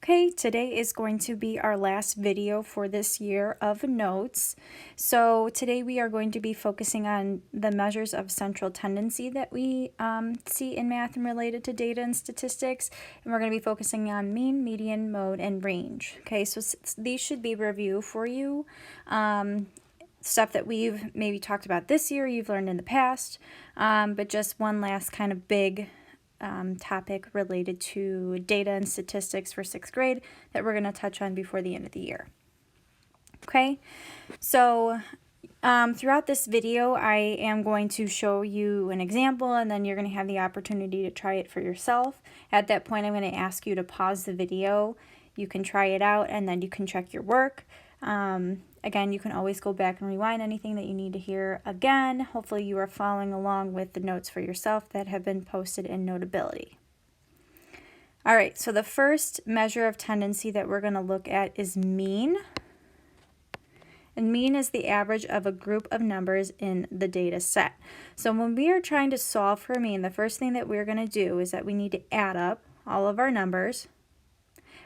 Okay, today is going to be our last video for this year of notes. So today we are going to be focusing on the measures of central tendency that we see in math and related to data and statistics. And we're going to be focusing on mean, median, mode, and range. Okay, so these should be review for you. Stuff that we've maybe talked about this year, you've learned in the past, but just one last kind of big topic related to data and statistics for 6th grade that we're going to touch on before the end of the year. Okay, so throughout this video, I am going to show you an example, and then you're going to have the opportunity to try it for yourself. At that point, I'm going to ask you to pause the video. You can try it out, and then you can check your work. Again, you can always go back and rewind anything that you need to hear again. Hopefully you are following along with the notes for yourself that have been posted in Notability. All right, so the first measure of tendency that we're going to look at is mean. And mean is the average of a group of numbers in the data set. So when we are trying to solve for mean, the first thing that we're going to do is that we need to add up all of our numbers.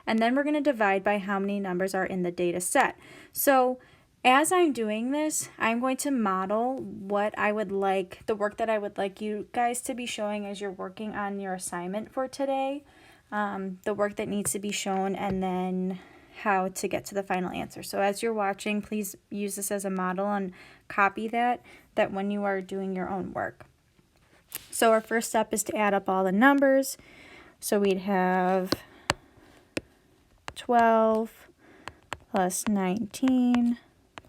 And then we're going to divide by how many numbers are in the data set. So as I'm doing this, I'm going to model what I would like, the work that I would like you guys to be showing as you're working on your assignment for today, the work that needs to be shown, and then how to get to the final answer. So as you're watching, please use this as a model and copy that when you are doing your own work. So our first step is to add up all the numbers. So we'd have 12 plus 19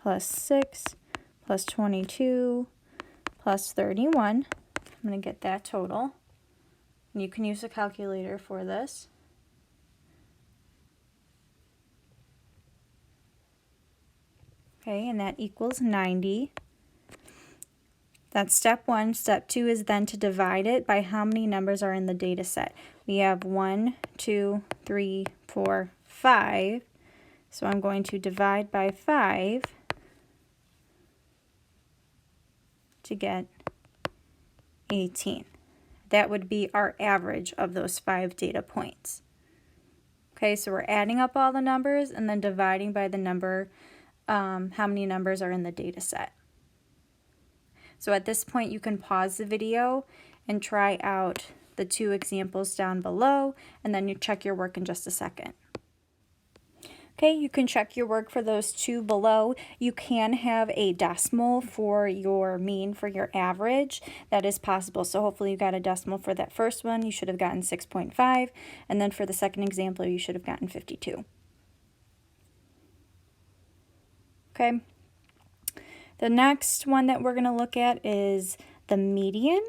plus 6 plus 22 plus 31. I'm going to get that total. And you can use a calculator for this. Okay, and that equals 90. That's step one. Step two is then to divide it by how many numbers are in the data set. We have 1, 2, 3, 4, 5. So I'm going to divide by 5 to get 18. That would be our average of those 5 data points. Okay, so we're adding up all the numbers and then dividing by the number, how many numbers are in the data set. So at this point, you can pause the video and try out the 2 examples down below, and then you check your work in just a second. Okay, you can check your work for those 2 below. You can have a decimal for your mean, for your average. That is possible. So hopefully you got a decimal for that first one. You should have gotten 6.5. And then for the second example, you should have gotten 52. Okay. The next one that we're going to look at is the median.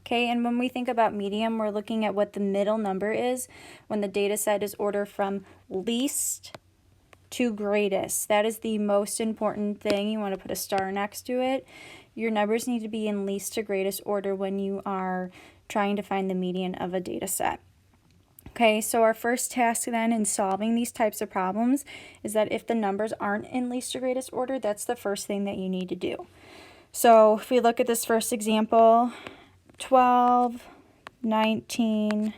Okay, and when we think about median, we're looking at what the middle number is when the data set is ordered from least to greatest. That is the most important thing. You want to put a star next to it. Your numbers need to be in least to greatest order when you are trying to find the median of a data set. Okay, so our first task then in solving these types of problems is that if the numbers aren't in least to greatest order, that's the first thing that you need to do. So if we look at this first example, 12, 19,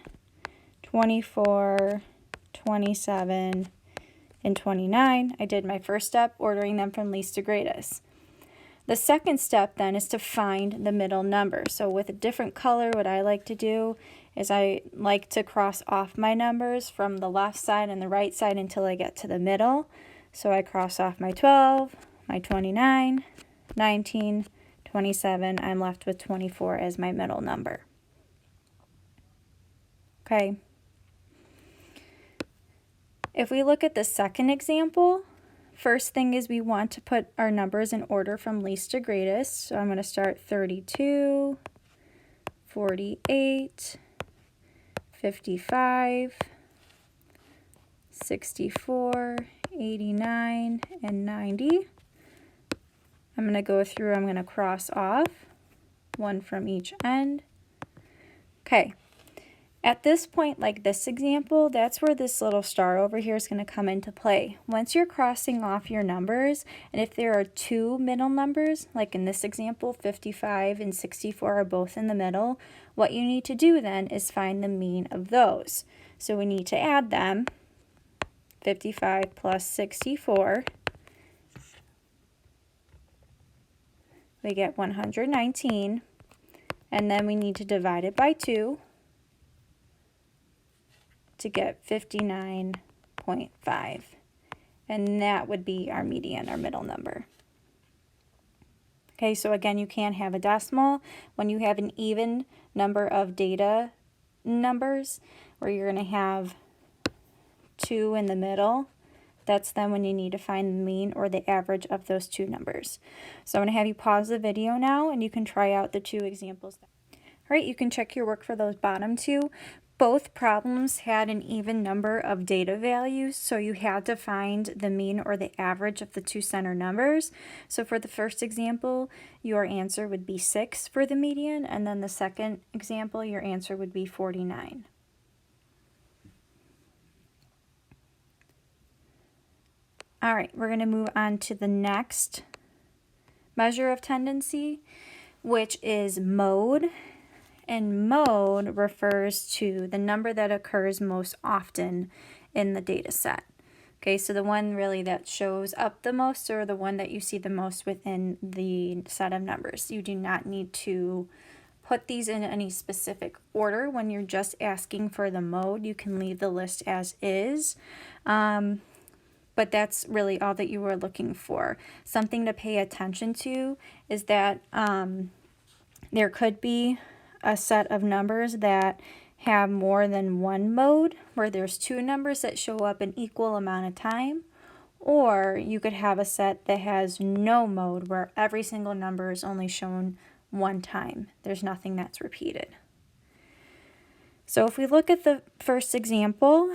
24, 27, and 29. I did my first step, ordering them from least to greatest. The second step then is to find the middle number. So with a different color, what I like to do is I like to cross off my numbers from the left side and the right side until I get to the middle. So I cross off my 12, my 29, 19, 27, I'm left with 24 as my middle number. Okay. If we look at the second example, first thing is we want to put our numbers in order from least to greatest. So I'm going to start 32, 48, 55, 64, 89, and 90. I'm going to go through, I'm going to cross off one from each end. Okay, At this point, like this example, that's where this little star over here is going to come into play. Once you're crossing off your numbers, and if there are two middle numbers, like in this example, 55 and 64 are both in the middle, what you need to do then is find the mean of those. So we need to add them, 55 plus 64. We get 119, and then we need to divide it by 2 to get 59.5, and that would be our median, our middle number. Okay, so again, you can't have a decimal. When you have an even number of data numbers, where you're going to have 2 in the middle, that's then when you need to find the mean or the average of those two numbers. So I'm going to have you pause the video now, and you can try out the two examples. All right, you can check your work for those bottom two. Both problems had an even number of data values, so you had to find the mean or the average of the two center numbers. So for the first example, your answer would be 6 for the median, and then the second example, your answer would be 49. All right, we're going to move on to the next measure of tendency, which is mode. And mode refers to the number that occurs most often in the data set. Okay, so the one really that shows up the most, or the one that you see the most within the set of numbers. You do not need to put these in any specific order. When you're just asking for the mode, you can leave the list as is. But that's really all that you were looking for. Something to pay attention to is that there could be a set of numbers that have more than one mode, where there's two numbers that show up an equal amount of time, or you could have a set that has no mode, where every single number is only shown one time. There's nothing that's repeated. So if we look at the first example,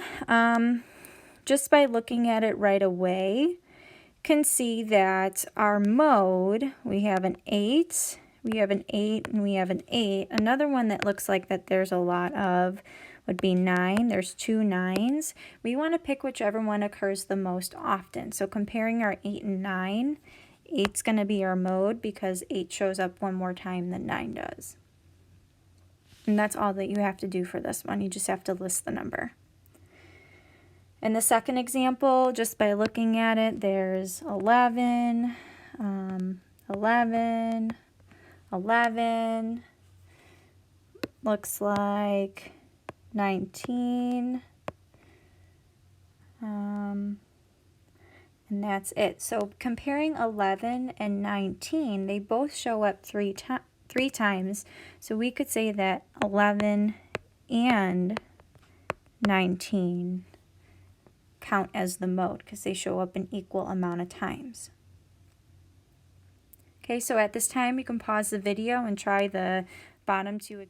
just by looking at it right away, can see that our mode, we have an 8, we have an 8, and we have an 8. Another one that looks like that there's a lot of would be 9. There's 2 9s. We want to pick whichever one occurs the most often. So comparing our 8 and 9, 8's going to be our mode because 8 shows up one more time than 9 does. And that's all that you have to do for this one. You just have to list the number. In the second example, just by looking at it, there's 11, 11, 11, looks like 19, and that's it. So comparing 11 and 19, they both show up three times. So we could say that 11 and 19 count as the mode because they show up an equal amount of times. Okay, so at this time you can pause the video and try the bottom two.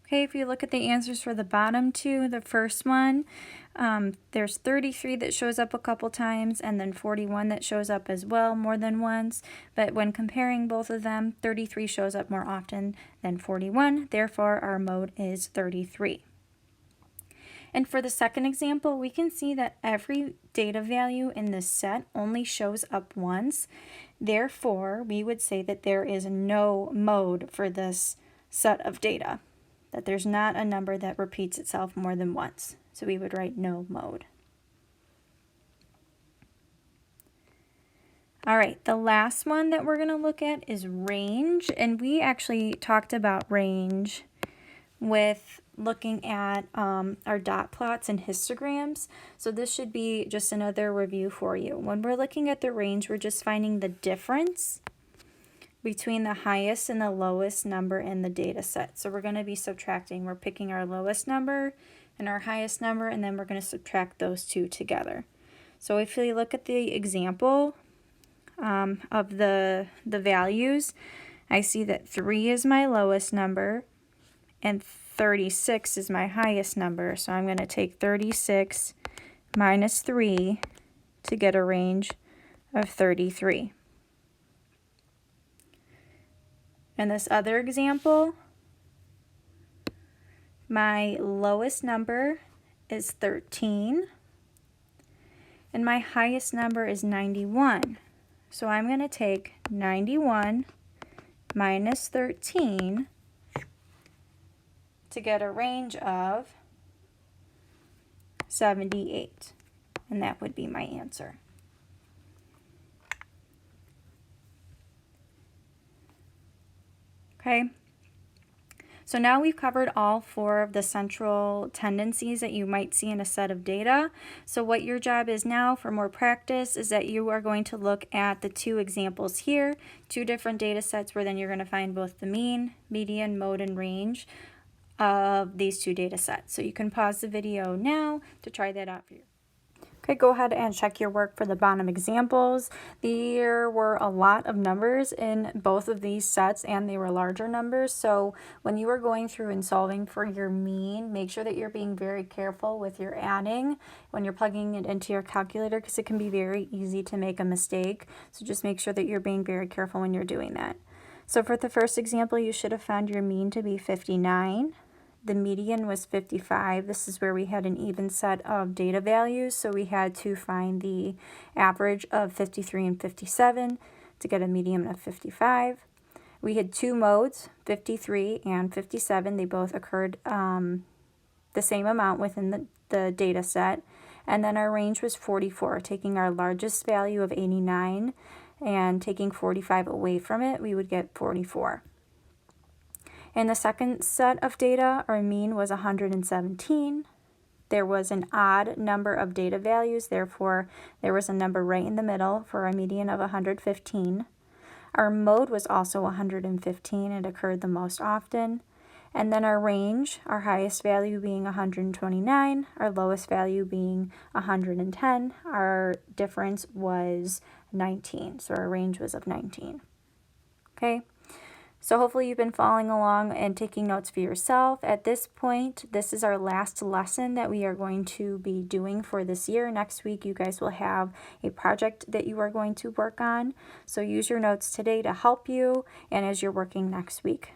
Okay, if you look at the answers for the bottom two, the first one, there's 33 that shows up a couple times, and then 41 that shows up as well more than once. But when comparing both of them, 33 shows up more often than 41. Therefore, our mode is 33. And for the second example, we can see that every data value in this set only shows up once. Therefore, we would say that there is no mode for this set of data, that there's not a number that repeats itself more than once. So we would write no mode. All right, the last one that we're going to look at is range. And we actually talked about range with looking at our dot plots and histograms. So this should be just another review for you. When we're looking at the range, we're just finding the difference between the highest and the lowest number in the data set. So we're going to be subtracting. We're picking our lowest number and our highest number, and then we're going to subtract those two together. So if you look at the example of the values, I see that 3 is my lowest number and 36 is my highest number. So I'm going to take 36 minus 3 to get a range of 33. In this other example, My lowest number is 13. And my highest number is 91. So I'm going to take 91 minus 13 to get a range of 78. And that would be my answer. Okay. So now we've covered all 4 of the central tendencies that you might see in a set of data. So what your job is now for more practice is that you are going to look at the 2 examples here, 2 different data sets where then you're going to find both the mean, median, mode, and range of these 2 data sets. So you can pause the video now to try that out for you. Okay, go ahead and check your work for the bottom examples. There were a lot of numbers in both of these sets and they were larger numbers. So when you are going through and solving for your mean, make sure that you're being very careful with your adding when you're plugging it into your calculator because it can be very easy to make a mistake. So just make sure that you're being very careful when you're doing that. So for the first example, you should have found your mean to be 59. The median was 55. This is where we had an even set of data values, so we had to find the average of 53 and 57 to get a median of 55. We had 2 modes, 53 and 57. They both occurred the same amount within the data set. And then our range was 44, taking our largest value of 89 and taking 45 away from it, we would get 44. In the second set of data, our mean was 117. There was an odd number of data values, therefore there was a number right in the middle for a median of 115. Our mode was also 115. It occurred the most often. And then our range, our highest value being 129, our lowest value being 110. Our difference was 19, so our range was of 19. Okay. So hopefully you've been following along and taking notes for yourself. At this point, this is our last lesson that we are going to be doing for this year. Next week, you guys will have a project that you are going to work on. So use your notes today to help you and as you're working next week.